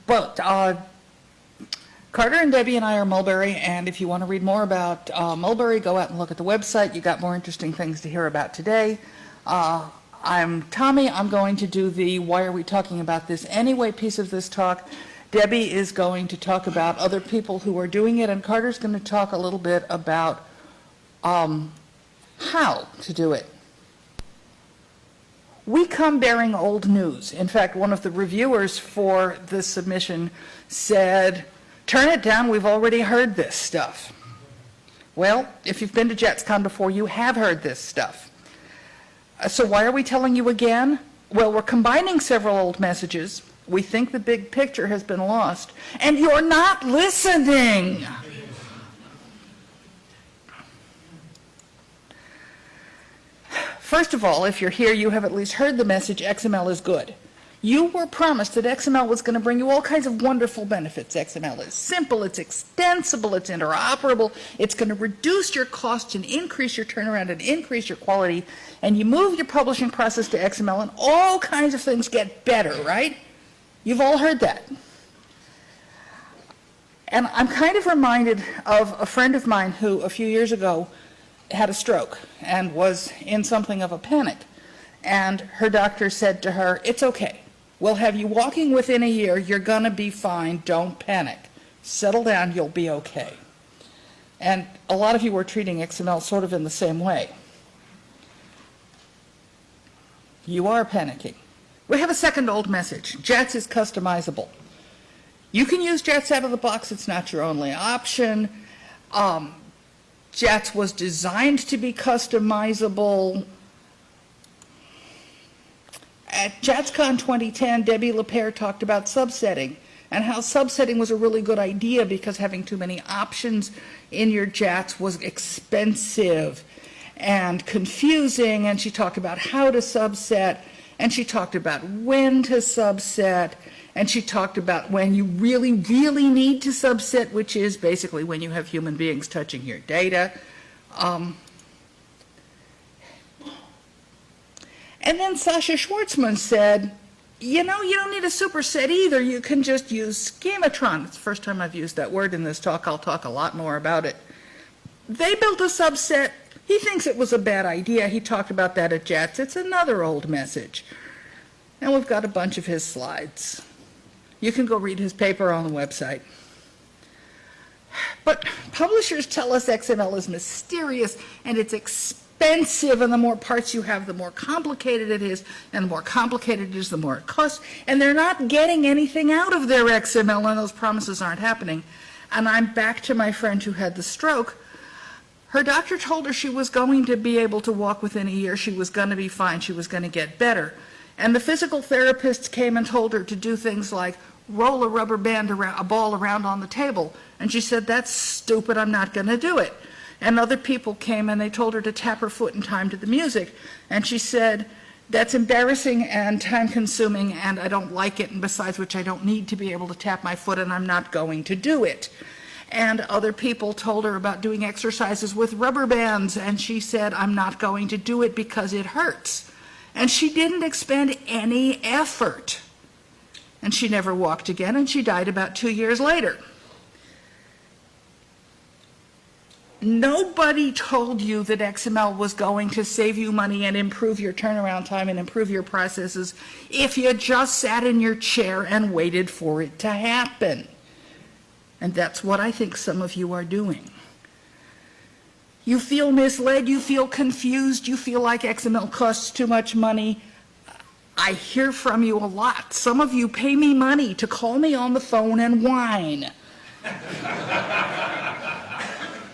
But Carter and Debbie and I are Mulberry, and if you want to read more about Mulberry, go out and look at the website. You got more interesting things to hear about today. I'm Tommie. I'm going to do the why are we talking about this anyway piece of this talk. Debbie is going to talk about other people who are doing it, and Carter's going to talk a little bit about how to do it. We come bearing old news. In fact, one of the reviewers for this submission said, "Turn it down, we've already heard this stuff." Well, if you've been to JATSCon before, you have heard this stuff. So why are we telling you again? Well, we're combining several old messages. We think the big picture has been lost, and you're not listening. First of all, if you're here, you have at least heard the message XML is good. You were promised that XML was going to bring you all kinds of wonderful benefits. XML is simple, it's extensible, it's interoperable, it's going to reduce your costs and increase your turnaround and increase your quality, and you move your publishing process to XML and all kinds of things get better, right? You've all heard that. And I'm kind of reminded of a friend of mine who a few years ago had a stroke and was in something of a panic. And her doctor said to her, "It's okay. We'll have you walking within a year. You're going to be fine. Don't panic. Settle down. You'll be okay." And a lot of you are treating XML sort of in the same way. You are panicking. We have a second old message. JATS is customizable. You can use JATS out of the box. It's not your only option. JATS was designed to be customizable. At JATSCon 2010, Debbie Lapeyre talked about subsetting and how subsetting was a really good idea because having too many options in your JATS was expensive and confusing, and she talked about how to subset, and she talked about when to subset, and she talked about when you really, really need to subset, which is basically when you have human beings touching your data. And then Sasha Schwartzman said, you know, you don't need a superset either. You can just use schematron. It's the first time I've used that word in this talk. I'll talk a lot more about it. They built a subset. He thinks it was a bad idea. He talked about that at JATS. It's another old message. And we've got a bunch of his slides. You can go read his paper on the website. But publishers tell us XML is mysterious and it's expensive, and the more parts you have, the more complicated it is, and the more complicated it is, the more it costs, and they're not getting anything out of their XML, and those promises aren't happening. And I'm back to my friend who had the stroke. Her doctor told her she was going to be able to walk within a year, she was going to be fine, she was going to get better. And the physical therapists came and told her to do things like roll a rubber band around, a ball around on the table. And she said, "That's stupid, I'm not going to do it." And other people came and they told her to tap her foot in time to the music. And she said, "That's embarrassing and time consuming and I don't like it, and besides which I don't need to be able to tap my foot and I'm not going to do it." And other people told her about doing exercises with rubber bands, and she said, "I'm not going to do it because it hurts." And she didn't expend any effort. And she never walked again, and she died about 2 years later. Nobody told you that XML was going to save you money and improve your turnaround time and improve your processes if you just sat in your chair and waited for it to happen. And that's what I think some of you are doing. You feel misled, you feel confused, you feel like XML costs too much money. I hear from you a lot. Some of you pay me money to call me on the phone and whine.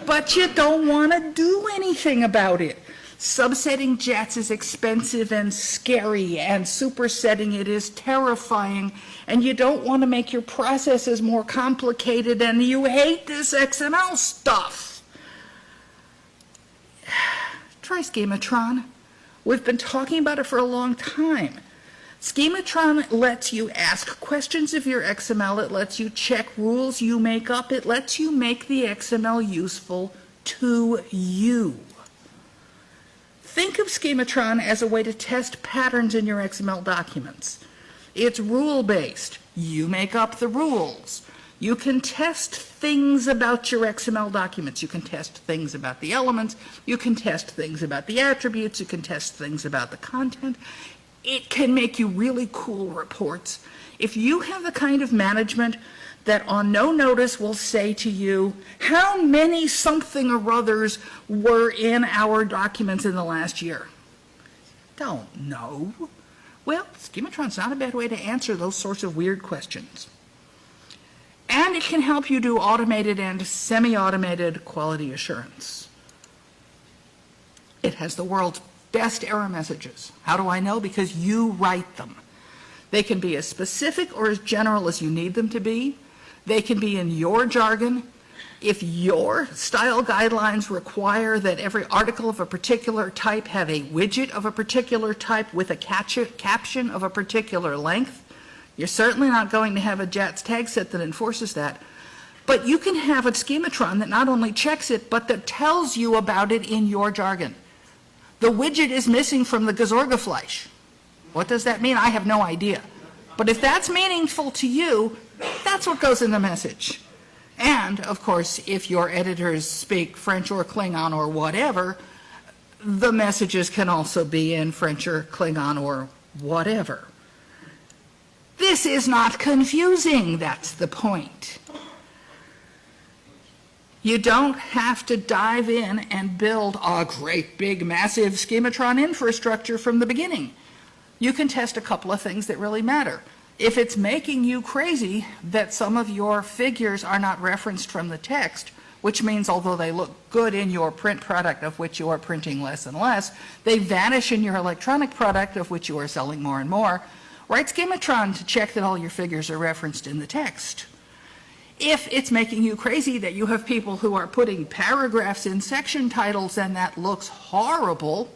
But you don't want to do anything about it. Subsetting JATS is expensive and scary, and supersetting it is terrifying, and you don't want to make your processes more complicated, and you hate this XML stuff. Try Schematron. We've been talking about it for a long time. Schematron lets you ask questions of your XML. It lets you check rules you make up. It lets you make the XML useful to you. Think of Schematron as a way to test patterns in your XML documents. It's rule-based. You make up the rules. You can test things about your XML documents. You can test things about the elements. You can test things about the attributes. You can test things about the content. It can make you really cool reports. If you have the kind of management that on no notice will say to you, how many something or others were in our documents in the last year? Don't know. Well, Schematron's not a bad way to answer those sorts of weird questions. And it can help you do automated and semi-automated quality assurance. It has the world's best error messages. How do I know? Because you write them. They can be as specific or as general as you need them to be. They can be in your jargon. If your style guidelines require that every article of a particular type have a widget of a particular type with a caption of a particular length, you're certainly not going to have a JATS tag set that enforces that. But you can have a schematron that not only checks it, but that tells you about it in your jargon. The widget is missing from the Gesorgefleisch. What does that mean? I have no idea. But if that's meaningful to you, that's what goes in the message. And, of course, if your editors speak French or Klingon or whatever, the messages can also be in French or Klingon or whatever. This is not confusing, that's the point. You don't have to dive in and build a great big massive schematron infrastructure from the beginning. You can test a couple of things that really matter. If it's making you crazy that some of your figures are not referenced from the text, which means although they look good in your print product of which you are printing less and less, they vanish in your electronic product of which you are selling more and more, write Schematron to check that all your figures are referenced in the text. If it's making you crazy that you have people who are putting paragraphs in section titles and that looks horrible,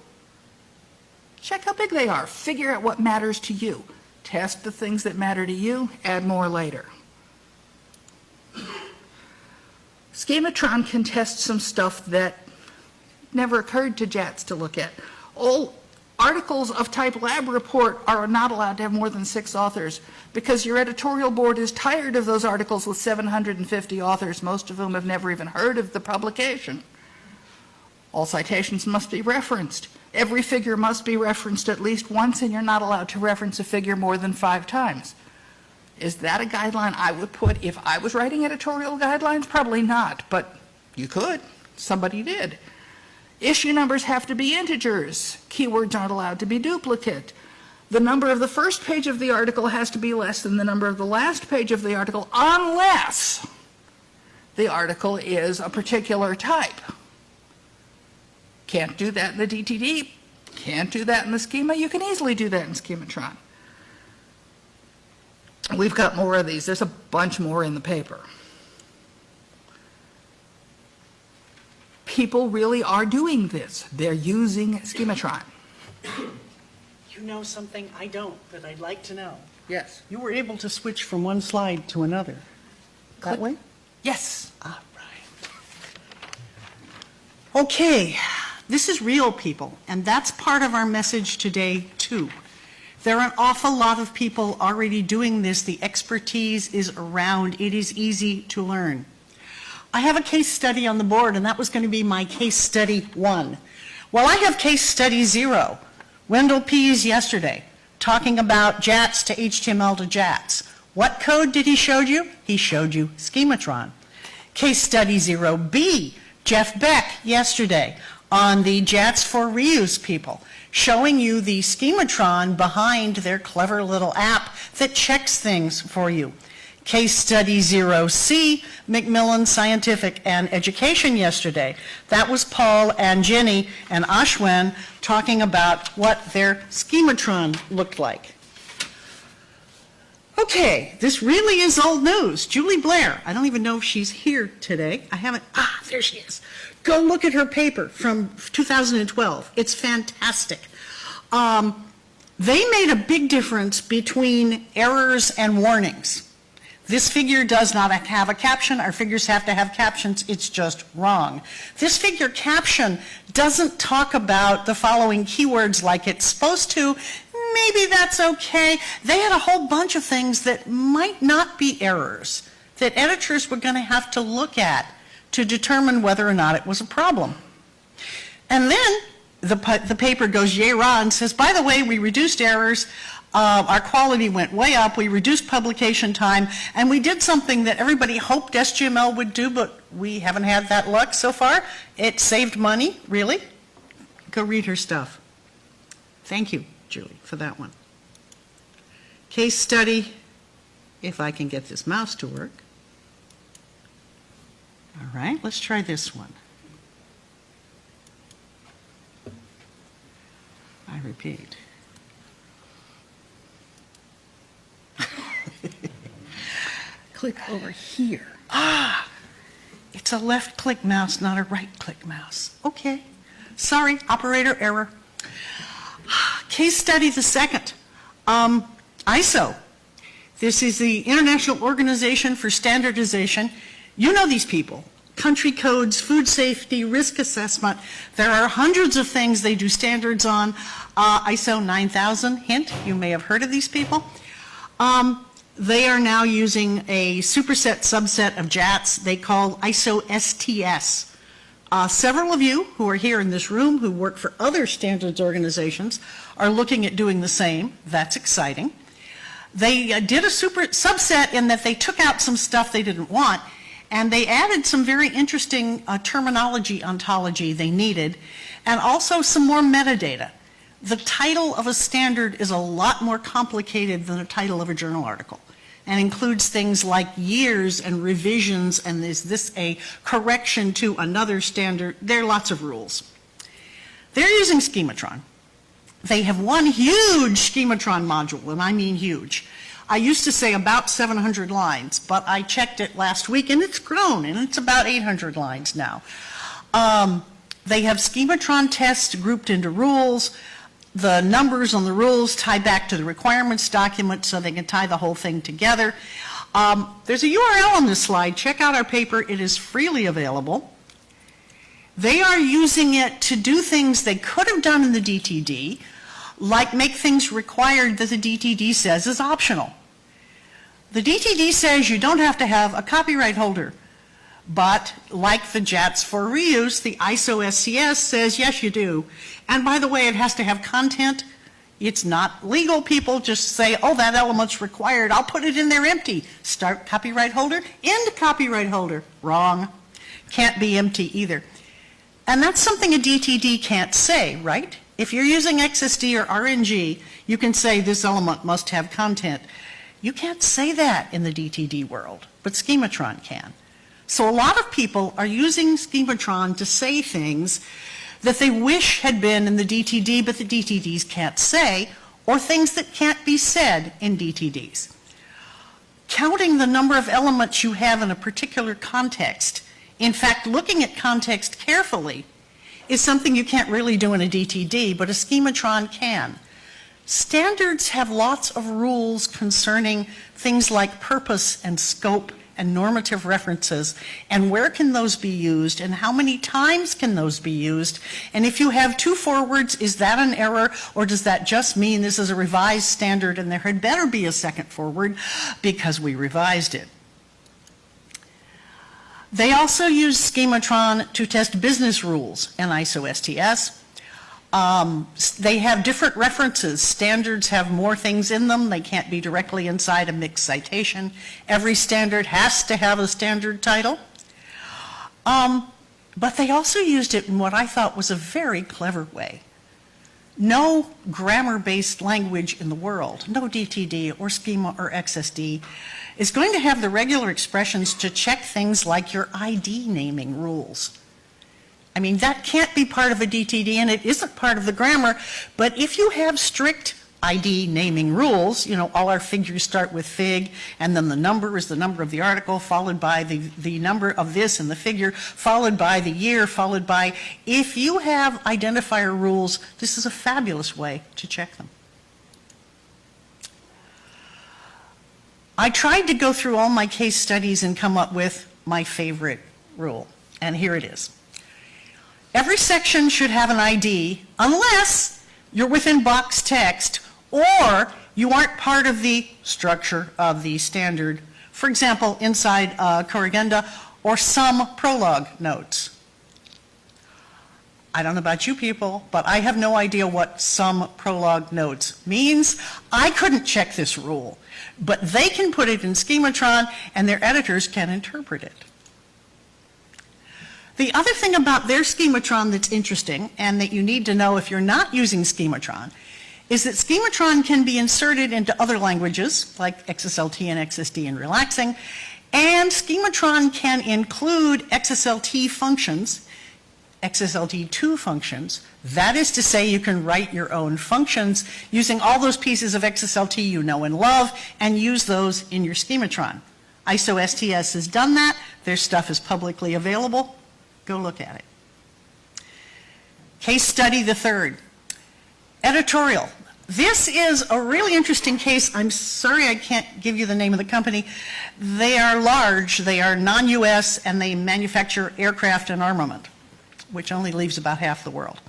check how big they are. Figure out what matters to you. Test the things that matter to you, add more later. Schematron can test some stuff that never occurred to JATS to look at. All articles of type lab report are not allowed to have more than 6 authors because your editorial board is tired of those articles with 750 authors, most of whom have never even heard of the publication. All citations must be referenced. Every figure must be referenced at least once, and you're not allowed to reference a figure more than 5 times. Is that a guideline I would put if I was writing editorial guidelines? Probably not, but you could. Somebody did. Issue numbers have to be integers. Keywords aren't allowed to be duplicate. The number of the first page of the article has to be less than the number of the last page of the article unless the article is a particular type. Can't do that in the DTD. Can't do that in the schema. You can easily do that in Schematron. We've got more of these. There's a bunch more in the paper. People really are doing this. They're using Schematron. You know something I don't that I'd like to know. Yes. You were able to switch from one slide to another. That way? Yes. All right. Okay. This is real, people, and that's part of our message today, too. There are an awful lot of people already doing this. The expertise is around. It is easy to learn. I have a case study on the board, and that was going to be my case study 1. Well, I have case study 0. Wendell Pease yesterday, talking about JATS to HTML to JATS. What code did he show you? He showed you Schematron. Case study 0B, Jeff Beck yesterday, on the JATS for reuse people, showing you the schematron behind their clever little app that checks things for you. Case study 0C, Macmillan Scientific and Education yesterday. That was Paul and Jenny and Ashwin talking about what their schematron looked like. Okay, this really is old news. Julie Blair, I don't even know if she's here today. I haven't, there she is. Go look at her paper from 2012. It's fantastic. They made a big difference between errors and warnings. This figure does not have a caption. Our figures have to have captions. It's just wrong. This figure caption doesn't talk about the following keywords like it's supposed to. maybe that's okay. They had a whole bunch of things that might not be errors that editors were going to have to look at to determine whether or not it was a problem. And then the paper goes yay rah and says, by the way, we reduced errors, our quality went way up, we reduced publication time, and we did something that everybody hoped SGML would do, but we haven't had that luck so far. It saved money, really. Go read her stuff. Thank you, Julie, for that one. Case study, if I can get this mouse to work. All right, let's try this one. I repeat. Click over here. Ah, it's a left-click mouse, not a right-click mouse. Okay, sorry, operator error. Case study the second. ISO. This is the International Organization for Standardization. You know these people. Country codes, food safety, risk assessment. There are hundreds of things they do standards on. ISO 9000, hint, you may have heard of these people. They are now using a superset subset of JATS they call ISO STS. Several of you who are here in this room who work for other standards organizations are looking at doing the same. That's exciting. They did a super subset in that they took out some stuff they didn't want, and they added some very interesting terminology ontology they needed, and also some more metadata. The title of a standard is a lot more complicated than the title of a journal article, and includes things like years and revisions, and is this a correction to another standard? There are lots of rules. They're using Schematron. They have one huge Schematron module, and I mean huge. I used to say about 700 lines, but I checked it last week, and it's grown, and it's about 800 lines now. They have Schematron tests grouped into rules. The numbers on the rules tie back to the requirements document so they can tie the whole thing together. There's a URL on this slide. Check out our paper. It is freely available. They are using it to do things they could have done in the DTD, like make things required that the DTD says is optional. The DTD says you don't have to have a copyright holder, but like the JATS for reuse, the ISO SCS says yes you do. And by the way, it has to have content. It's not legal. People just say, oh, that element's required, I'll put it in there empty. Start copyright holder, end copyright holder. Wrong. Can't be empty either. And that's something a DTD can't say, right? If you're using XSD or RNG, you can say this element must have content. You can't say that in the DTD world, but Schematron can. So a lot of people are using Schematron to say things that they wish had been in the DTD, but the DTDs can't say, or things that can't be said in DTDs. Counting the number of elements you have in a particular context, in fact, looking at context carefully, is something you can't really do in a DTD, but a Schematron can. Standards have lots of rules concerning things like purpose and scope and normative references, and where can those be used, and how many times can those be used, and if you have two forwards, is that an error, or does that just mean this is a revised standard and there had better be a second forward because we revised it? They also use Schematron to test business rules in ISO STS. They have different references. Standards have more things in them. They can't be directly inside a mixed citation. Every standard has to have a standard title. But they also used it in what I thought was a very clever way. No grammar-based language in the world, no DTD or schema or XSD, is going to have the regular expressions to check things like your ID naming rules. I mean, that can't be part of a DTD, and it isn't part of the grammar, but if you have strict ID naming rules, you know, all our figures start with fig, and then the number is the number of the article, followed by the number of this in the figure, followed by the year, followed by, if you have identifier rules, this is a fabulous way to check them. I tried to go through all my case studies and come up with my favorite rule, and here it is. Every section should have an ID unless you're within box text or you aren't part of the structure of the standard, for example, inside Corrigenda, or some prologue notes. I don't know about you people, but I have no idea what some prologue notes means. I couldn't check this rule, but they can put it in Schematron and their editors can interpret it. The other thing about their Schematron that's interesting and that you need to know if you're not using Schematron is that Schematron can be inserted into other languages like XSLT and XSD and relaxing, and Schematron can include XSLT functions, XSLT2 functions. That is to say, you can write your own functions using all those pieces of XSLT you know and love and use those in your Schematron. ISO STS has done that. Their stuff is publicly available. Go look at it. Case study the third. Editorial. This is a really interesting case. I'm sorry I can't give you the name of the company. They are large, they are non-US, and they manufacture aircraft and armament, which only leaves about half the world.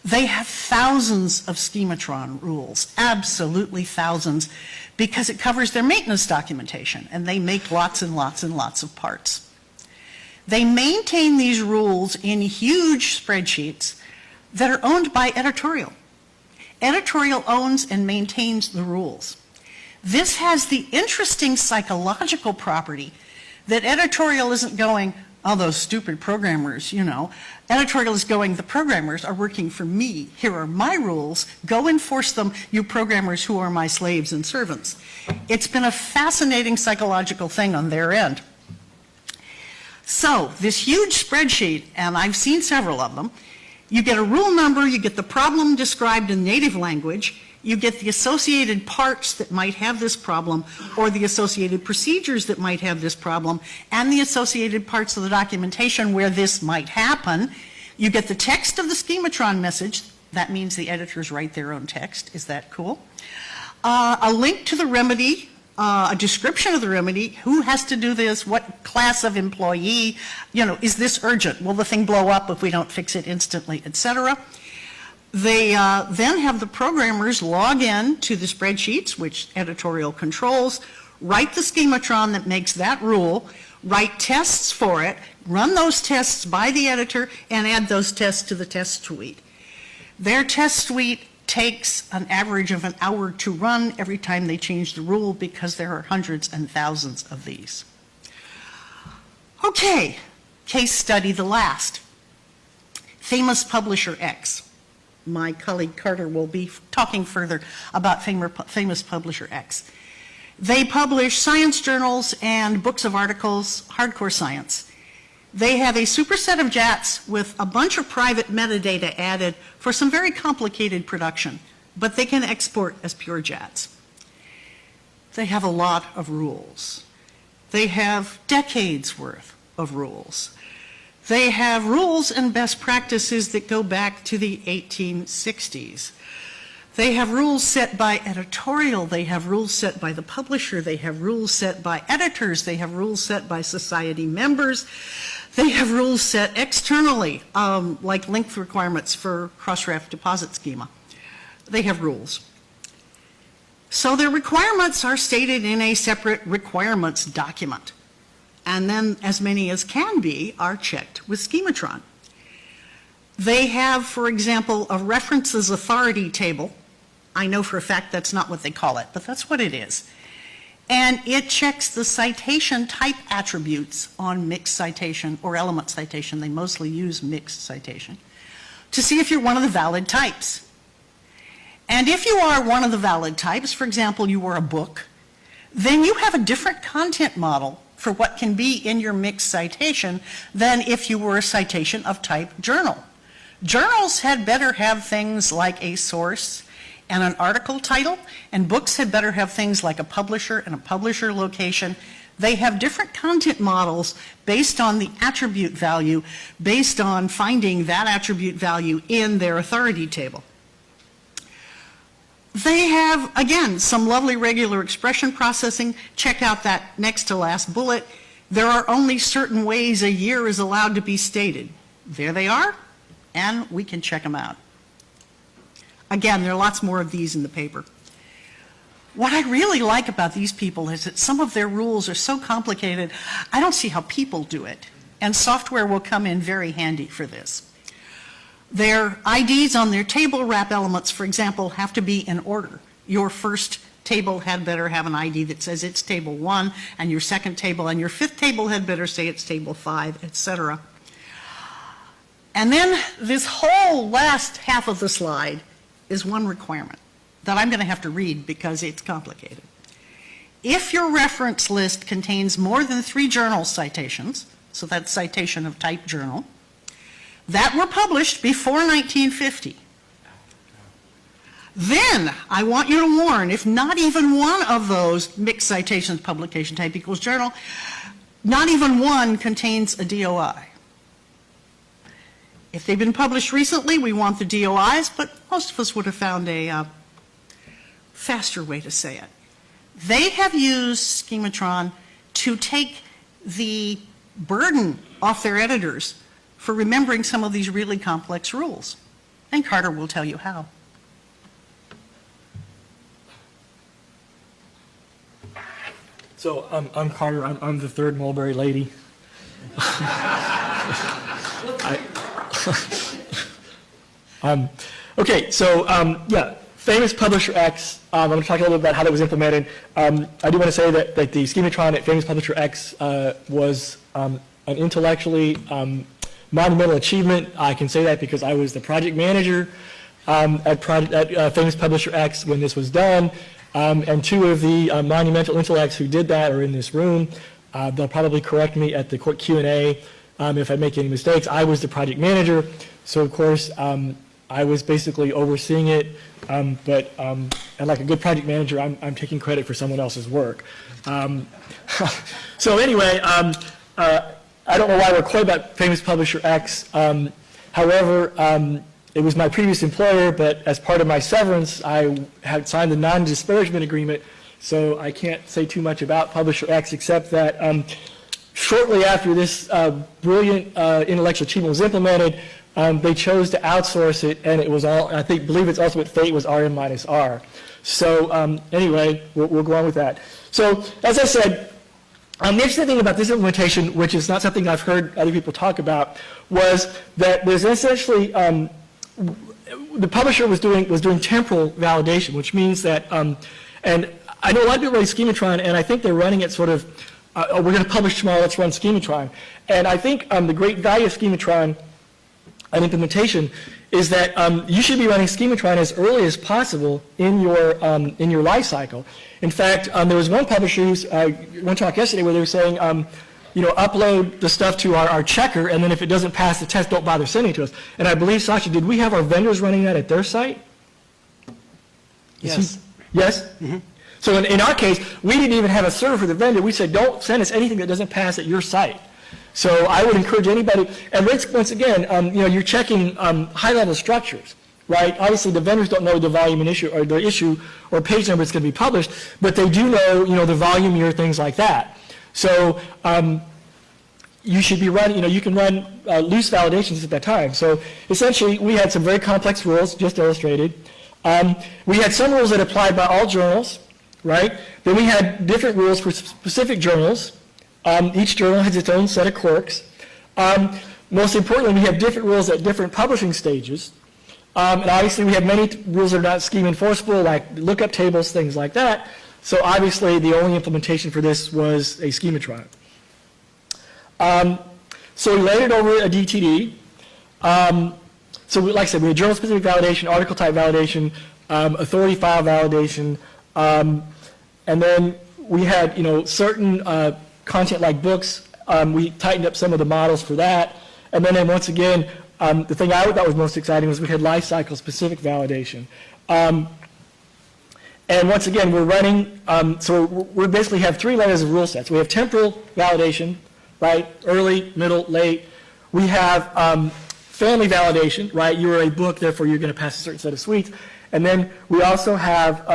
They have thousands of Schematron rules, absolutely thousands, because it covers their maintenance documentation, and they make lots and lots and lots of parts. They maintain these rules in huge spreadsheets that are owned by editorial. Editorial owns and maintains the rules. This has the interesting psychological property that editorial isn't going, oh, those stupid programmers, you know. Editorial is going, the programmers are working for me. Here are my rules. Go enforce them, you programmers who are my slaves and servants. It's been a fascinating psychological thing on their end. So this huge spreadsheet, and I've seen several of them, you get a rule number, you get the problem described in native language, you get the associated parts that might have this problem, or the associated procedures that might have this problem, and the associated parts of the documentation where this might happen. You get the text of the Schematron message. That means the editors write their own text. Is that cool? A link to the remedy, a description of the remedy, who has to do this, what class of employee, you know, is this urgent? Will the thing blow up if we don't fix it instantly, etc. They then have the programmers log in to the spreadsheets, which editorial controls, write the Schematron that makes that rule, write tests for it, run those tests by the editor, and add those tests to the test suite. Their test suite takes an average of an hour to run every time they change the rule because there are hundreds and thousands of these. Okay, case study the last. Famous Publisher X. My colleague Carter will be talking further about Famous Publisher X. They publish science journals and books of articles, hardcore science. They have a superset of JATS with a bunch of private metadata added for some very complicated production, but they can export as pure JATS. They have a lot of rules. They have decades worth of rules. They have rules and best practices that go back to the 1860s. They have rules set by editorial, they have rules set by the publisher, they have rules set by editors, they have rules set by society members, they have rules set externally, like length requirements for cross-ref deposit schema. They have rules. So their requirements are stated in a separate requirements document. And then as many as can be are checked with Schematron. They have, for example, a references authority table. I know for a fact that's not what they call it, but that's what it is. And it checks the citation type attributes on mixed citation or element citation. They mostly use mixed citation to see if you're one of the valid types. And if you are one of the valid types, for example, you are a book, then you have a different content model for what can be in your mixed citation than if you were a citation of type journal. Journals had better have things like a source and an article title, and books had better have things like a publisher and a publisher location. They have different content models based on the attribute value, based on finding that attribute value in their authority table. They have, again, some lovely regular expression processing. Check out that next to last bullet. There are only certain ways a year is allowed to be stated. There they are, and we can check them out. Again, there are lots more of these in the paper. What I really like about these people is that some of their rules are so complicated, I don't see how people do it. And software will come in very handy for this. Their IDs on their table wrap elements, for example, have to be in order. Your first table had better have an ID that says it's table 1, and your second table and your fifth table had better say it's table 5, etc. And then this whole last half of the slide is one requirement that I'm going to have to read because it's complicated. If your reference list contains more than 3 journal citations, so that's citation of type journal, that were published before 1950, then I want you to warn, if not even one of those mixed citations, publication type equals journal, not even one contains a DOI. If they've been published recently, we want the DOIs, but most of us would have found a faster way to say it. They have used Schematron to take the burden off their editors for remembering some of these really complex rules. And Carter will tell you how. So I'm Carter. I'm the third Mulberry lady. Okay, so yeah, famous Publisher X. I'm going to talk a little bit about how that was implemented. I do want to say that the Schematron at Famous Publisher X was an intellectually monumental achievement. I can say that because I was the project manager at Famous Publisher X when this was done. And 2 of the monumental intellects who did that are in this room. They'll probably correct me at the Q&A if I make any mistakes. I was the project manager, so of course I was basically overseeing it. And like a good project manager, I'm taking credit for someone else's work. So anyway, I don't know why we're coy about Famous Publisher X. However, it was my previous employer, but as part of my severance, I had signed the non-disparagement agreement, so I can't say too much about Publisher X except that shortly after this brilliant intellectual achievement was implemented, they chose to outsource it, and it was all, I believe its ultimate fate was RM minus R. So anyway, we'll go on with that. So as I said, the interesting thing about this implementation, which is not something I've heard other people talk about, was that there's essentially the publisher was doing temporal validation, which means that, and I know a lot of people run Schematron, and I think they're running it sort of, we're going to publish tomorrow, let's run Schematron. And I think the great value of Schematron and implementation is that you should be running Schematron as early as possible in your life cycle. In fact, there was one publisher who's one talk yesterday where they were saying, upload the stuff to our checker, and then if it doesn't pass the test, don't bother sending it to us. And I believe, Sasha, did we have our vendors running that at their site? Yes. Yes? Mm-hmm. So in our case, we didn't even have a server for the vendor. We said, don't send us anything that doesn't pass at your site. So I would encourage anybody, and once again, you're checking high-level structures, right? Obviously, the vendors don't know the volume and issue, or the issue or page number that's going to be published, but they do know, the volume year, things like that. So you should be running, you can run loose validations at that time. So essentially, we had some very complex rules, just illustrated. We had some rules that applied by all journals, right? Then we had different rules for specific journals. Each journal has its own set of quirks. Most importantly, we have different rules at different publishing stages. And obviously, we have many rules that are not scheme enforceable, like lookup tables, things like that. So obviously, the only implementation for this was a Schematron. So we layered over a DTD. So like I said, we had journal-specific validation, article-type validation, authority file validation, and then we had, certain content like books. We tightened up some of the models for that. And then once again, the thing I thought was most exciting was we had life cycle specific validation. And once again, we're running, so we basically have 3 layers of rule sets. We have temporal validation, right? Early, middle, late. We have family validation, right? You're a book, therefore you're going to pass a certain set of suites. And then we also have,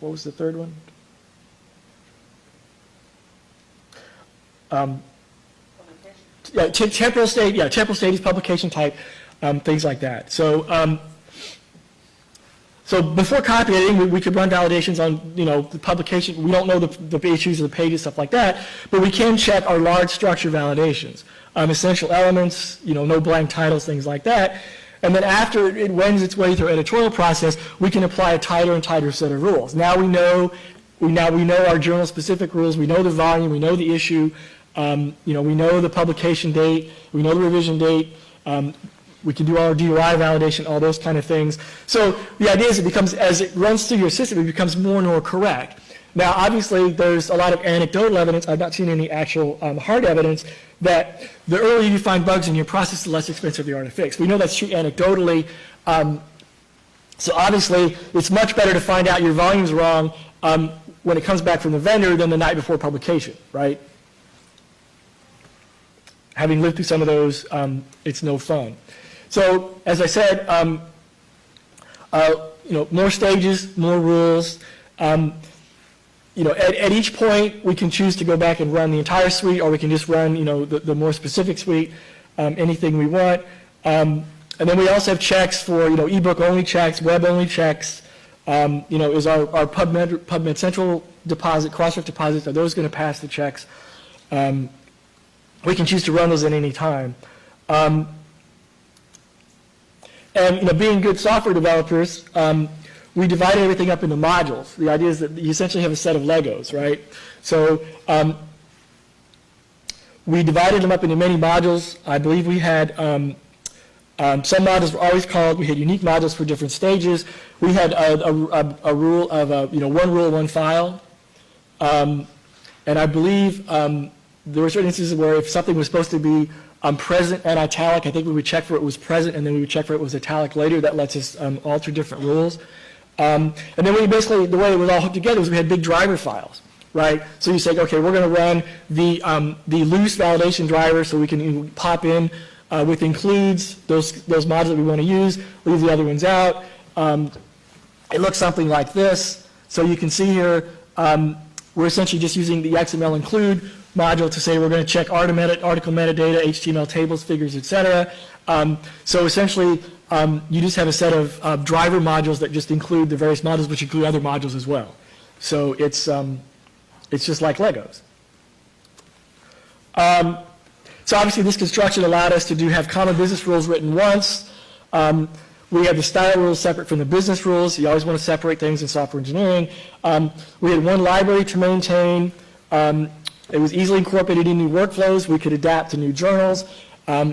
what was the third one? Temporal status, publication type, things like that. So So before copy editing, we could run validations on, the publication. We don't know the issues of the pages, stuff like that, but we can check our large structure validations, essential elements, no blank titles, things like that. And then after it wends its way through editorial process, we can apply a tighter and tighter set of rules. Now we know our journal-specific rules. We know the volume. We know the issue. We know the publication date. We know the revision date. We can do all our DOI validation, all those kind of things. So the idea is as it runs through your system, it becomes more and more correct. Now, obviously, there's a lot of anecdotal evidence. I've not seen any actual hard evidence that the earlier you find bugs in your process, the less expensive they are to fix. We know that's true anecdotally. So obviously, it's much better to find out your volume's wrong when it comes back from the vendor than the night before publication, right? Having lived through some of those, it's no fun. So, as I said, more stages, more rules. At each point, we can choose to go back and run the entire suite, or we can just run, the more specific suite, anything we want. And then we also have checks for, ebook-only checks, web-only checks. Is our PubMed Central deposit, Crossref deposits, are those going to pass the checks? We can choose to run those at any time. And being good software developers, we divided everything up into modules. The idea is that you essentially have a set of Legos, right? So we divided them up into many modules. I believe we had some modules were always called. We had unique modules for different stages. We had a rule of one rule, one file, and I believe there were certain instances where if something was supposed to be present and italic, I think we would check for it was present, and then we would check for it was italic later. That lets us alter different rules. And then we basically, the way it was all hooked together was we had big driver files, right? So you say, okay, we're going to run the loose validation driver, so we can pop in with includes those modules that we want to use, leave the other ones out. It looks something like this. So you can see here, we're essentially just using the XML include module to say we're going to check article metadata, HTML tables, figures, etc. So essentially, you just have a set of driver modules that just include the various modules, which include other modules as well. So it's just like Legos. So obviously, this construction allowed us to have common business rules written once. We had the style rules separate from the business rules. You always want to separate things in software engineering. We had one library to maintain. It was easily incorporated in new workflows. We could adapt to new journals.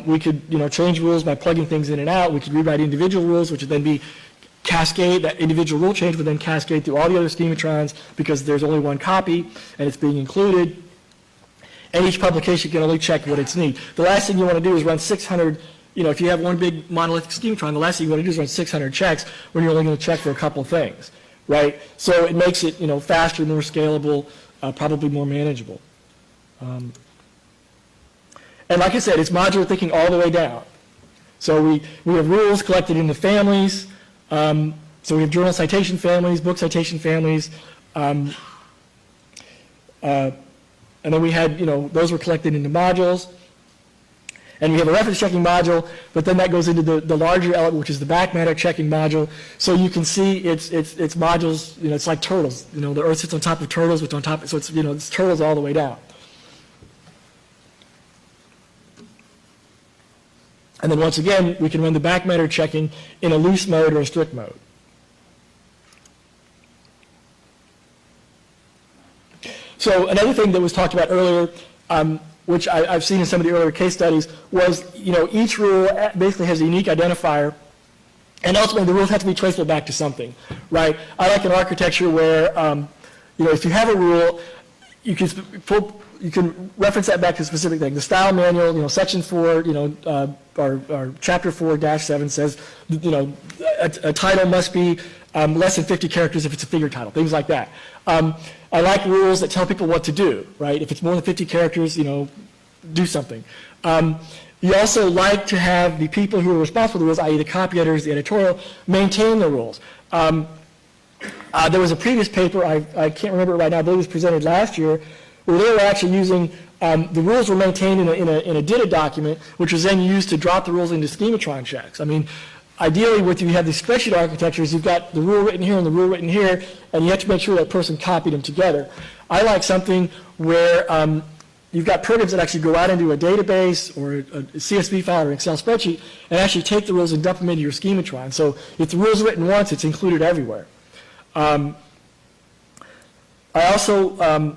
We could, change rules by plugging things in and out. We could rewrite individual rules, which would then be cascade. That individual rule change would then cascade through all the other schematrons because there's only one copy and it's being included. And each publication can only check what its need. The last thing you want to do is run 600. If you have one big monolithic schematron, the last thing you want to do is run 600 checks when you're only going to check for a couple of things, right? So it makes it, faster, more scalable, probably more manageable. And like I said, it's modular thinking all the way down. So we have rules collected into families. So we have journal citation families, book citation families. And then we had, those were collected into modules. And we have a reference checking module, but then that goes into the larger element, which is the back matter checking module. So you can see it's modules, it's like turtles. The Earth sits on top of turtles, which on top, so it's turtles all the way down. And then once again, we can run the back matter checking in a loose mode or a strict mode. So another thing that was talked about earlier, which I've seen in some of the earlier case studies, was each rule basically has a unique identifier, and ultimately the rules have to be traceable back to something, right? I like an architecture where if you have a rule, you can reference that back to a specific thing. The style manual, section 4, or chapter 4-7 says, a title must be less than 50 characters if it's a figure title, things like that. I like rules that tell people what to do, right? If it's more than 50 characters, do something. You also like to have the people who are responsible for the rules, i.e. the copy editors, the editorial, maintain the rules. There was a previous paper, I can't remember it right now, I believe it was presented last year, where they were actually using, the rules were maintained in a DITA document, which was then used to drop the rules into schematron checks. I mean, ideally, what you have these spreadsheet architectures, you've got the rule written here and the rule written here, and you have to make sure that person copied them together. I like something where you've got programs that actually go out into a database or a CSV file or an Excel spreadsheet and actually take the rules and dump them into your schematron. So if the rule's written once, it's included everywhere. I also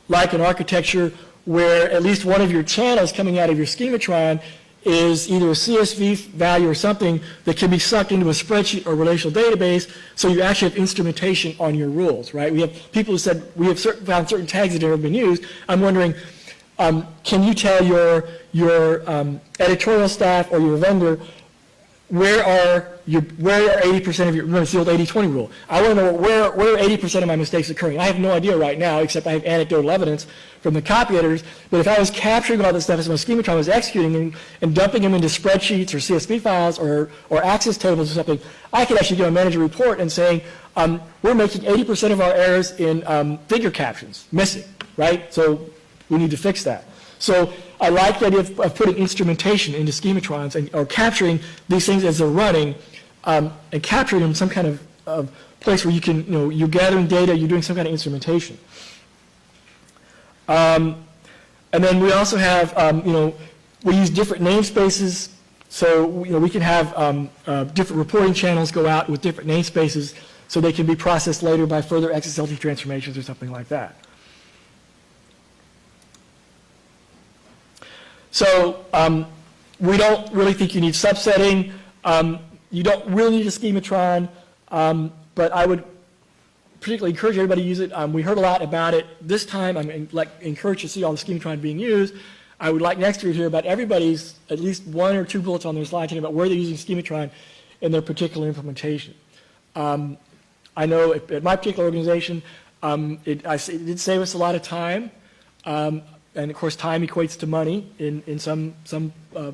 like an architecture where at least one of your channels coming out of your schematron is either a CSV value or something that can be sucked into a spreadsheet or relational database, so you actually have instrumentation on your rules, right? We have people who said we have found certain tags that have never been used. I'm wondering, can you tell your editorial staff or your vendor where are 80% of your, remember it's the old 80-20 rule. I want to know where are 80% of my mistakes occurring. I have no idea right now, except I have anecdotal evidence from the copy editors, but if I was capturing all this stuff as my schematron was executing and dumping them into spreadsheets or CSV files or access tables or something, I could actually give a manager report and saying, we're making 80% of our errors in figure captions, missing, right? So we need to fix that. So I like the idea of putting instrumentation into schematrons or capturing these things as they're running and capturing them in some kind of place where you can, you're gathering data, you're doing some kind of instrumentation. And then we also have, we use different namespaces. So, we can have different reporting channels go out with different namespaces so they can be processed later by further XSLT transformations or something like that. So we don't really think you need subsetting. You don't really need a schematron, but I would particularly encourage everybody to use it. We heard a lot about it this time. I'm encouraged to see all the schematron being used. I would like next year to hear about everybody's at least one or two bullets on their slide talking about where they're using schematron in their particular implementation. I know at my particular organization, it did save us a lot of time. And of course, time equates to money in some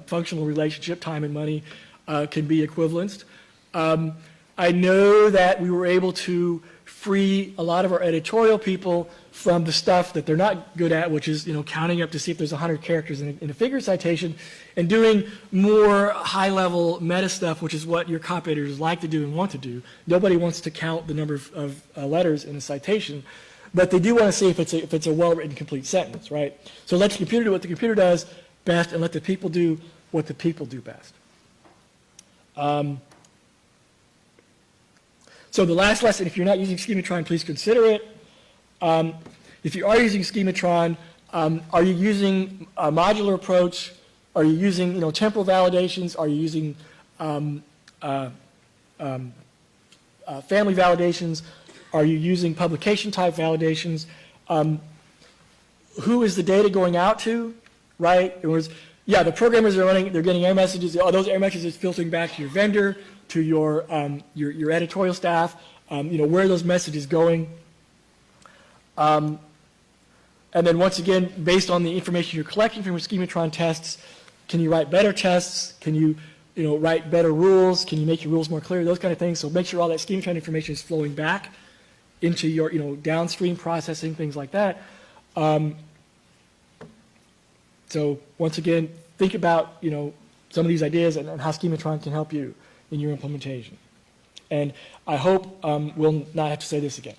functional relationship. Time and money can be equivalent. I know that we were able to free a lot of our editorial people from the stuff that they're not good at, which is counting up to see if there's 100 characters in a figure citation, and doing more high-level meta stuff, which is what your copy editors like to do and want to do. Nobody wants to count the number of letters in a citation. But they do want to see if it's a well-written, complete sentence, right? So let the computer do what the computer does best, and let the people do what the people do best. So the last lesson, if you're not using schematron, please consider it. If you are using schematron, are you using a modular approach? Are you using temporal validations? Are you using family validations? Are you using publication type validations? Who is the data going out to, right? In other words, yeah, the programmers are running, they're getting error messages. Those error messages are filtering back to your vendor, to your editorial staff, where are those messages going? And then once again, based on the information you're collecting from your schematron tests, can you write better tests? Can you write better rules? Can you make your rules more clear? Those kind of things. So make sure all that schematron information is flowing back into your downstream processing, things like that. So once again, think about some of these ideas and how schematron can help you in your implementation. And I hope we'll not have to say this again.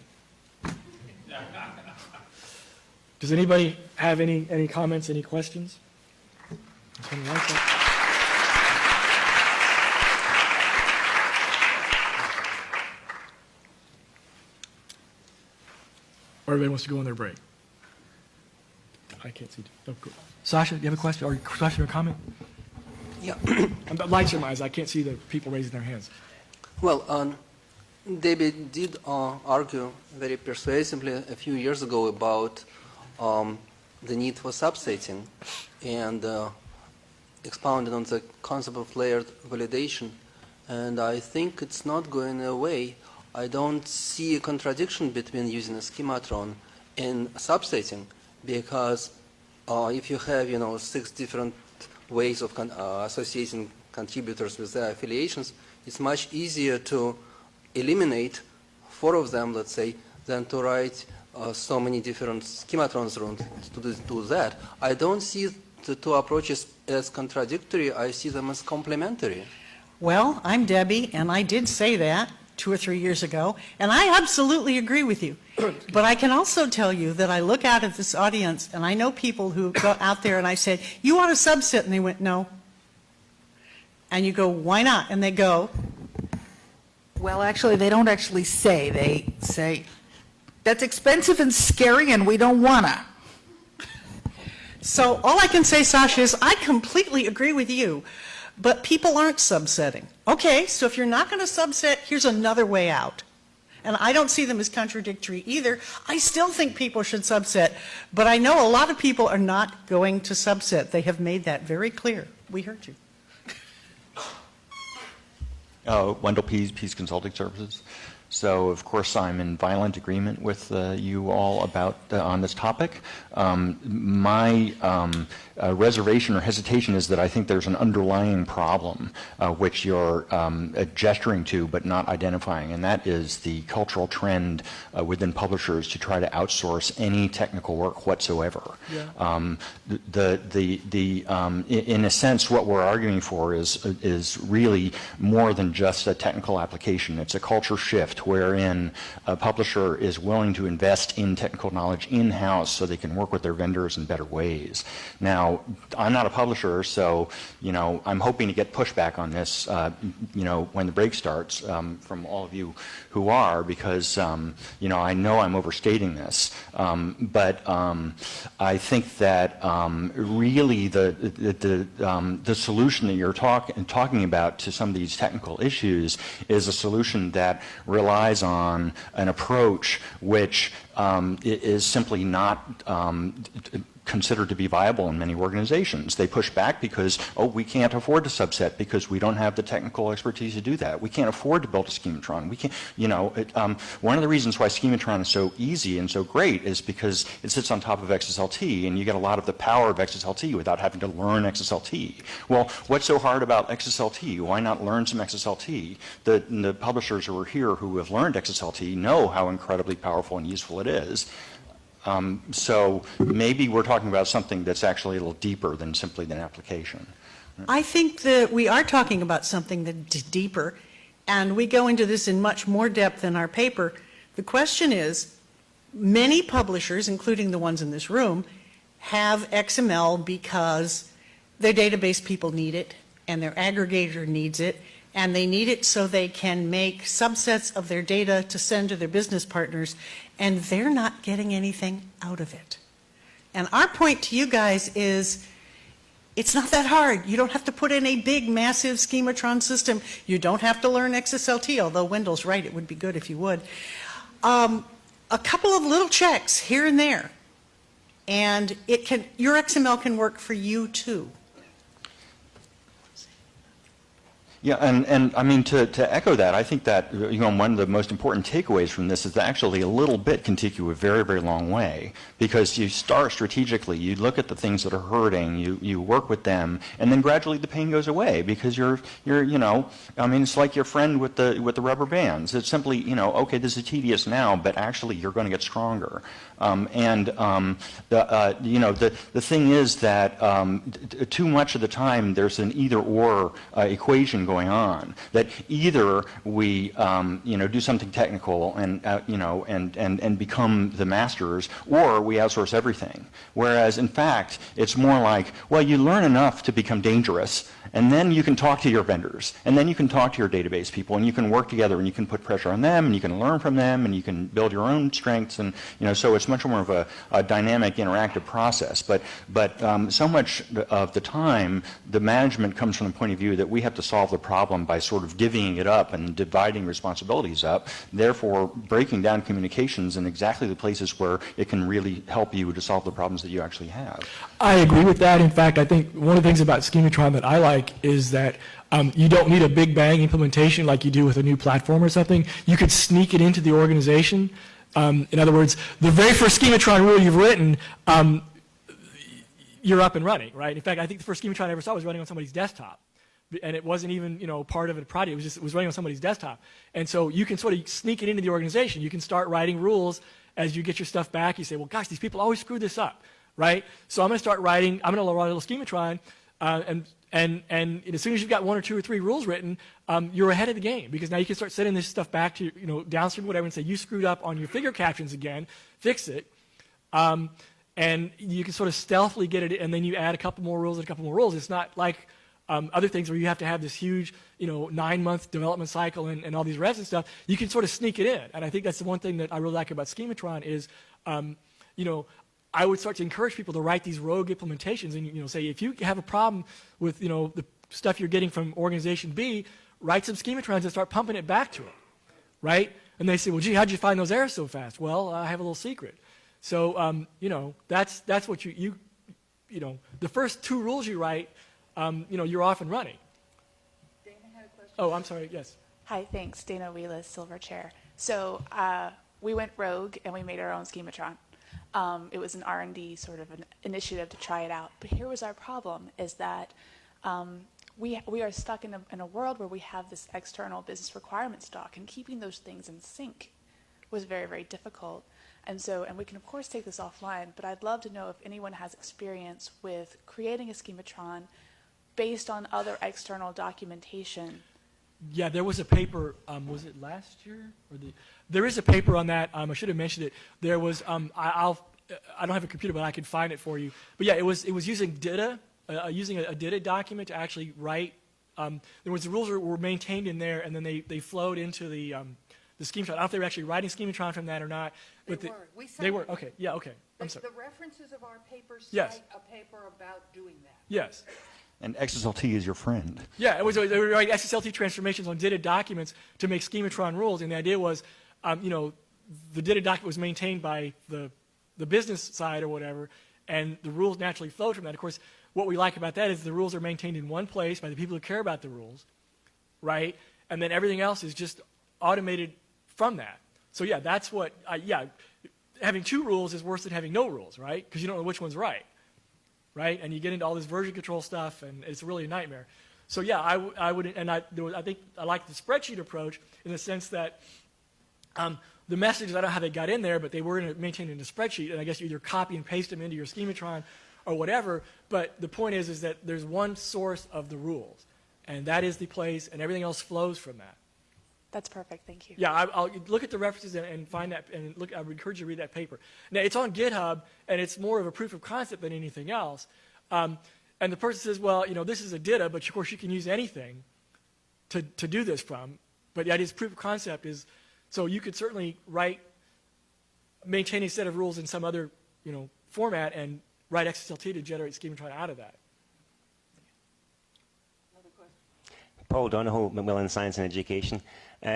Does anybody have any comments, any questions? Or everybody wants to go on their break? I can't see. Oh, cool. Sasha, do you have a question or comment? Yeah. Lights in my eyes. I can't see the people raising their hands. Well, David did argue very persuasively a few years ago about the need for subsetting and expounded on the concept of layered validation. And I think it's not going away. I don't see a contradiction between using a schematron and subsetting, because if you have 6 different ways of associating contributors with their affiliations, it's much easier to eliminate 4 of them, let's say, than to write so many different schematrons around to do that. I don't see the 2 approaches as contradictory. I see them as complementary. Well, I'm Debbie, and I did say that 2 or 3 years ago, and I absolutely agree with you. But I can also tell you that I look out at this audience, and I know people who go out there, and I said, you want a subset? And they went, no. And you go, why not? And they go, Well, actually, they don't actually say. They say, that's expensive and scary, and we don't wanna. so all I can say, Sasha, is I completely agree with you, but people aren't subsetting. Okay, so if you're not going to subset, here's another way out. And I don't see them as contradictory either. I still think people should subset, but I know a lot of people are not going to subset. They have made that very clear. We heard you. Wendell Pease Consulting Services. So, of course, I'm in violent agreement with you all about on this topic. My reservation or hesitation is that I think there's an underlying problem which you're gesturing to but not identifying, and that is the cultural trend within publishers to try to outsource any technical work whatsoever. Yeah. In a sense, what we're arguing for is really more than just a technical application. It's a culture shift wherein a publisher is willing to invest in technical knowledge in-house so they can work with their vendors in better ways. Now, I'm not a publisher, so, I'm hoping to get pushback on this, when the break starts from all of you who are, because, I know I'm overstating this. But I think that really the solution that you're talking about to some of these technical issues is a solution that relies on an approach which is simply not considered to be viable in many organizations. They push back because, we can't afford to subset because we don't have the technical expertise to do that. We can't afford to build a schematron. We can't, one of the reasons why schematron is so easy and so great is because it sits on top of XSLT, and you get a lot of the power of XSLT without having to learn XSLT. Well, what's so hard about XSLT? Why not learn some XSLT? The publishers who are here who have learned XSLT know how incredibly powerful and useful it is. So maybe we're talking about something that's actually a little deeper than simply an application. I think that we are talking about something that's deeper, and we go into this in much more depth in our paper. The question is, many publishers, including the ones in this room, have XML because their database people need it, and their aggregator needs it, and they need it so they can make subsets of their data to send to their business partners, and they're not getting anything out of it. And our point to you guys is, it's not that hard. You don't have to put in a big, massive schematron system. You don't have to learn XSLT, although Wendell's right, it would be good if you would. A couple of little checks here and there, and your XML can work for you too. Yeah, and I mean, to echo that, I think that, one of the most important takeaways from this is that actually a little bit can take you a very, very long way, because you start strategically, you look at the things that are hurting, you work with them, and then gradually the pain goes away, because you're it's like your friend with the rubber bands. It's simply, okay, this is tedious now, but actually you're going to get stronger. The thing is that too much of the time there's an either-or equation going on. That either we do something technical and become the masters, or we outsource everything. Whereas in fact it's more like, well, you learn enough to become dangerous, and then you can talk to your vendors, and then you can talk to your database people, and you can work together, and you can put pressure on them, and you can learn from them, and you can build your own strengths, and so it's much more of a dynamic, interactive process. But so much of the time, the management comes from the point of view that we have to solve the problem by sort of divvying it up and dividing responsibilities up, therefore breaking down communications in exactly the places where it can really help you to solve the problems that you actually have. I agree with that. In fact, I think one of the things about schematron that I like is that you don't need a big bang implementation like you do with a new platform or something. You could sneak it into the organization. In other words, the very first schematron rule you've written, you're up and running, right? In fact, I think the first schematron I ever saw was running on somebody's desktop. And it wasn't even, part of a project. It was running on somebody's desktop. And so you can sort of sneak it into the organization. You can start writing rules as you get your stuff back. You say, well, gosh, these people always screw this up, right? So I'm going to start writing. I'm going to run a little schematron, and And as soon as you've got 1 or 2 or 3 rules written, you're ahead of the game, because now you can start sending this stuff back to, downstream, whatever, and say, you screwed up on your figure captions again, fix it. And you can sort of stealthily get it, and then you add a couple more rules and a couple more rules. It's not like other things where you have to have this huge, 9-month development cycle and all these revs and stuff. You can sort of sneak it in. And I think that's the one thing that I really like about Schematron is, I would start to encourage people to write these rogue implementations and, say, if you have a problem with, the stuff you're getting from organization B, write some Schematrons and start pumping it back to them, right? And they say, well, gee, how'd you find those errors so fast? Well, I have a little secret. So, that's what the first 2 rules you write, you're off and running. Dana had a question. Oh, I'm sorry, yes. Hi, thanks. Dana Wheelis, Silver Chair. So we went rogue and we made our own Schematron. It was an R&D sort of an initiative to try it out. But here was our problem, is that we are stuck in a world where we have this external business requirement stock, and keeping those things in sync was very, very difficult. And we can of course take this offline, but I'd love to know if anyone has experience with creating a Schematron based on other external documentation. Yeah, there was a paper, was it last year? There is a paper on that. I should have mentioned it. There was, I don't have a computer, but I can find it for you. But yeah, it was using DITA, using a DITA document to actually write. There was the rules were maintained in there, and then they flowed into the Schematron. I don't know if they were actually writing Schematron from that or not. But They were. They were. Okay. Yeah. Okay. I'm sorry. The references of our paper cite Yes. a paper about doing that. Yes. And XSLT is your friend. Yeah, they were writing SSLT transformations on DITA documents to make Schematron rules, and the idea was, the DITA document was maintained by the business side or whatever, and the rules naturally flowed from that. Of course, what we like about that is the rules are maintained in one place by the people who care about the rules, right? And then everything else is just automated from that. So yeah, that's what, having 2 rules is worse than having no rules, right? Because you don't know which one's right. Right, and you get into all this version control stuff, and it's really a nightmare. So yeah, I would, and I think I like the spreadsheet approach in the sense that the messages, I don't know how they got in there, but they were maintained in a spreadsheet, and I guess you either copy and paste them into your Schematron or whatever. But the point is that there's one source of the rules, and that is the place, and everything else flows from that. That's perfect. Thank you. Yeah, I'll look at the references and find that, and look. I would encourage you to read that paper. Now, it's on GitHub, and it's more of a proof of concept than anything else. And the person says, well, this is a DITA, but of course you can use anything to do this from. But the idea is proof of concept is, so you could certainly maintain a set of rules in some other, format and write XSLT to generate Schematron out of that. Paul Donahoe, Macmillan Science and Education.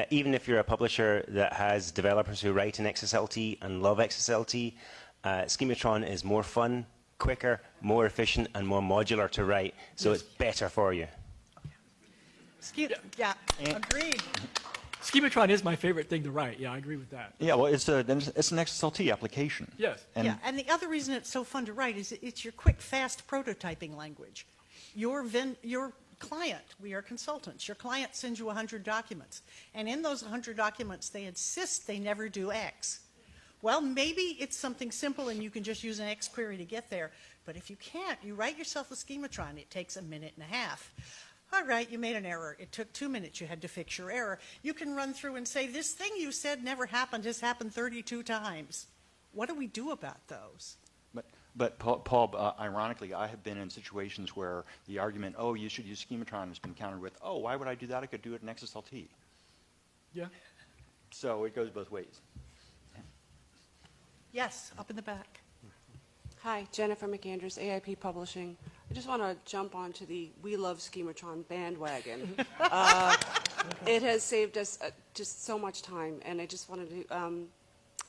Even if you're a publisher that has developers who write in XSLT and love XSLT, Schematron is more fun, quicker, more efficient, and more modular to write, so it's better for you. Yeah, agreed. Schematron is my favorite thing to write. Yeah, I agree with that. Yeah, well, it's an XSLT application. Yes. And the other reason it's so fun to write is it's your quick, fast prototyping language. Your client, we are consultants, your client sends you 100 documents, and in those 100 documents they insist they never do X. Well, maybe it's something simple and you can just use an X query to get there, but if you can't, you write yourself a Schematron. It takes 1.5 minutes. All right, you made an error. It took 2 minutes. You had to fix your error. You can run through and say, this thing you said never happened has happened 32 times. What do we do about those? But Paul, ironically, I have been in situations where the argument, oh, you should use Schematron, has been countered with, oh, why would I do that? I could do it in XSLT. Yeah. So it goes both ways. Yes, up in the back. Hi, Jennifer McAndrews, AIP Publishing. I just want to jump onto the We Love Schematron bandwagon. It has saved us just so much time, and I just wanted to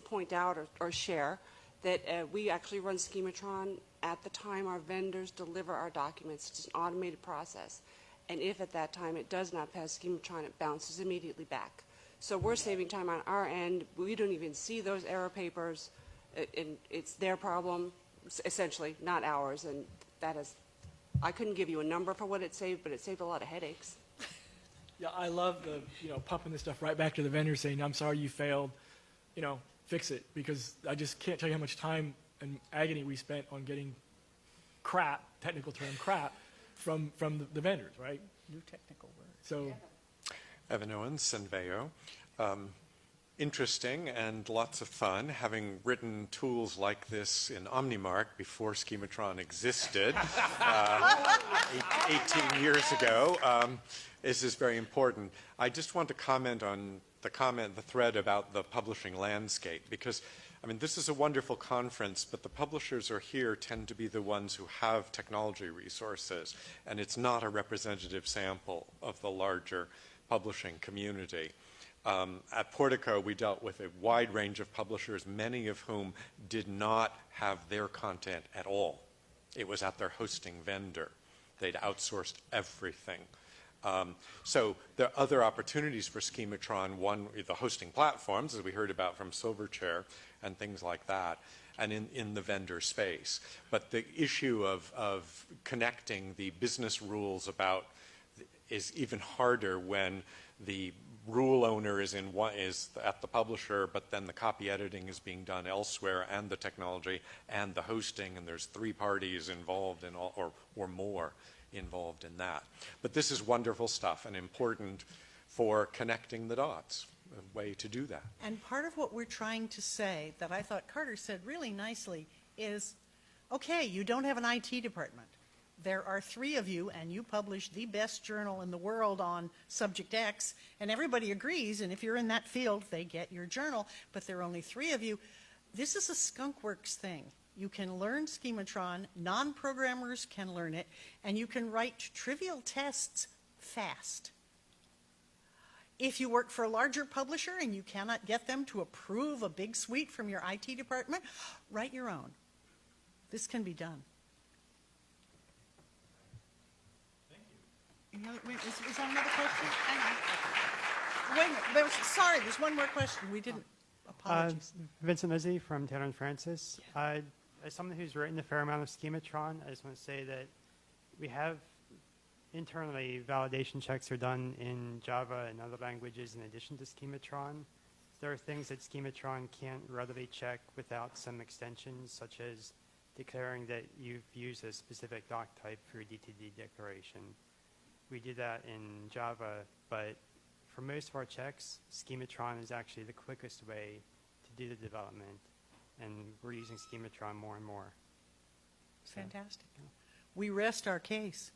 point out or share that we actually run Schematron at the time our vendors deliver our documents. It's an automated process. And if at that time it does not pass Schematron, it bounces immediately back. So we're saving time on our end. We don't even see those error papers. And it's their problem, essentially, not ours. And that is, I couldn't give you a number for what it saved, but it saved a lot of headaches. Yeah, I love the, pumping this stuff right back to the vendor saying, I'm sorry you failed, fix it, because I just can't tell you how much time and agony we spent on getting crap, technical term crap, from the vendors, right? New technical word. So, Evan Owens, Senveo. Interesting and lots of fun. Having written tools like this in OmniMark before Schematron existed 18 years ago, this is very important. I just want to comment on the thread about the publishing landscape, because I mean, this is a wonderful conference, but the publishers who are here tend to be the ones who have technology resources, and it's not a representative sample of the larger publishing community. At Portico, we dealt with a wide range of publishers, many of whom did not have their content at all. It was at their hosting vendor. They'd outsourced everything. So there are other opportunities for Schematron, one, the hosting platforms, as we heard about from Silverchair, and things like that, and in the vendor space. But the issue of connecting the business rules about is even harder when the rule owner is at the publisher, but then the copy editing is being done elsewhere, and the technology and the hosting, and there's 3 parties involved in all, or more involved in that. But this is wonderful stuff and important for connecting the dots, a way to do that. And part of what we're trying to say, that I thought Carter said really nicely, is, okay, you don't have an IT department. There are 3 of you, and you publish the best journal in the world on subject X, and everybody agrees, and if you're in that field, they get your journal, but there are only 3 of you. This is a skunkworks thing. You can learn Schematron, non-programmers can learn it, and you can write trivial tests fast. If you work for a larger publisher and you cannot get them to approve a big suite from your IT department, write your own. This can be done. Thank you. Wait, is that another question? Hang on. Wait a minute. Sorry, there's one more question. We didn't. Apologies. Vincent Lizzie from Taylor & Francis. As someone who's written a fair amount of Schematron, I just want to say that we have internally validation checks are done in Java and other languages in addition to Schematron. There are things that Schematron can't readily check without some extensions, such as declaring that you've used a specific doc type for your DTD declaration. We did that in Java, but for most of our checks, Schematron is actually the quickest way to do the development, and we're using Schematron more and more. Fantastic. We rest our case.